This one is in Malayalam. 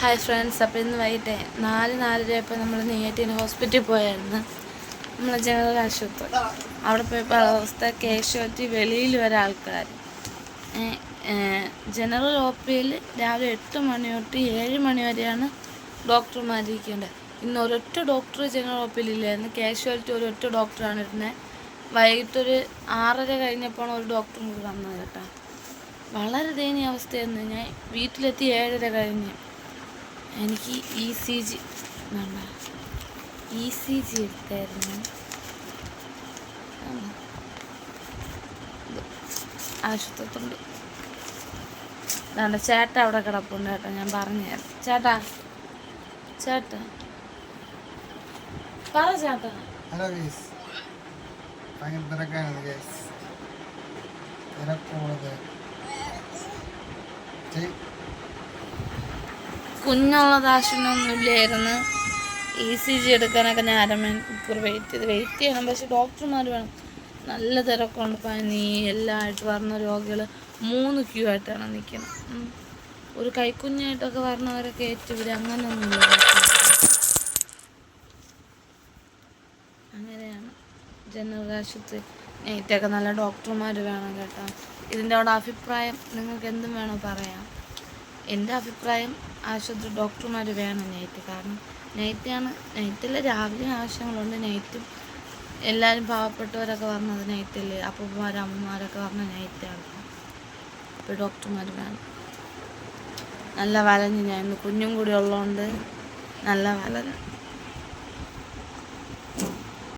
ഹായ് ഫ്രണ്ട്സ്, അപ്പോൾ ഇന്ന് വൈകിട്ട് 4:30 നമ്മൾ നെയ്യാറ്റിൻ ഹോസ്പിറ്റലിൽ പോയായിരുന്നു. നമ്മളെ ജനറൽ ആശുപത്രി. അവിടെ പോയപ്പോൾ അവസ്ഥ കാഷ്വാലിറ്റി വെളിയിൽ വരെ ആൾക്കാർ. ജനറൽ ഒ പിയിൽ രാവിലെ 8 മണി തൊട്ട് 7 മണി വരെയാണ് ഡോക്ടർമാരിരിക്കേണ്ടത്. ഇന്ന് ഒരൊറ്റ ഡോക്ടർ ജനറൽ ഒ പിയിലില്ലായിരുന്നു. കാഷ്വാലിറ്റി ഒരൊറ്റ ഡോക്ടറാണ് ഇരുന്നത്. വൈകിട്ടൊരു 6:30 കഴിഞ്ഞപ്പോൾ ഒരു ഡോക്ടറും കൂടി വന്നത് കേട്ടോ. വളരെ ദയനീയ അവസ്ഥയായിരുന്നു. ഞാൻ വീട്ടിലെത്തി 7:30 കഴിഞ്ഞ്. എനിക്ക് ECG എടുത്തായിരുന്നു. ആശുപത്രി ചേട്ടാ അവിടെ കിടപ്പുണ്ട് കേട്ടോ. ഞാൻ പറഞ്ഞുതരാം. ചേട്ടാ പറ ചേട്ടാ. ഹലോ ഗൈസ്, ഭയങ്കര തിരക്കാണ് ഗൈസ്. തിരക്കുള്ളത് കുഞ്ഞുള്ളത് ആശുപത്രിയൊന്നുമില്ലായിരുന്നു. ECG എടുക്കാനൊക്കെ ഞാൻ 1/2 മണിക്കൂർ വെയിറ്റ് ചെയ്യണം. പക്ഷെ ഡോക്ടർമാർ വേണം. നല്ല തിരക്കുണ്ട്. പനി എല്ലാമായിട്ട് വരുന്ന രോഗികൾ 3 ക്യൂ ആയിട്ടാണ് നിൽക്കുന്നത്. ഒരു കൈക്കുഞ്ഞായിട്ടൊക്കെ വരണവരൊക്കെ ഏറ്റുപിടി അങ്ങനെയൊന്നുമില്ല. അങ്ങനെയാണ് ജനറൽ ആശുപത്രി. നെയ്റ്റൊക്കെ നല്ല ഡോക്ടർമാർ വേണം കേട്ടോ. ഇതിൻ്റെ അവിടെ അഭിപ്രായം നിങ്ങൾക്ക് എന്തും വേണോ പറയാം. എൻ്റെ അഭിപ്രായം ആശുപത്രി ഡോക്ടർമാർ വേണം നൈറ്റ്. കാരണം നൈറ്റിൽ രാവിലെ ആവശ്യങ്ങളുണ്ട്. നൈറ്റും എല്ലാവരും പാവപ്പെട്ടവരൊക്കെ പറഞ്ഞത് നൈറ്റിൽ, അപ്പൂപ്പന്മാരും അമ്മമാരൊക്കെ പറഞ്ഞ നൈറ്റാണ്. അപ്പോൾ ഡോക്ടർമാർ വേണം. നല്ല വലഞ്ഞ് ഞാൻ ഇന്ന് കുഞ്ഞും കൂടി ഉള്ളതുകൊണ്ട് നല്ല വലഞ്ഞ്.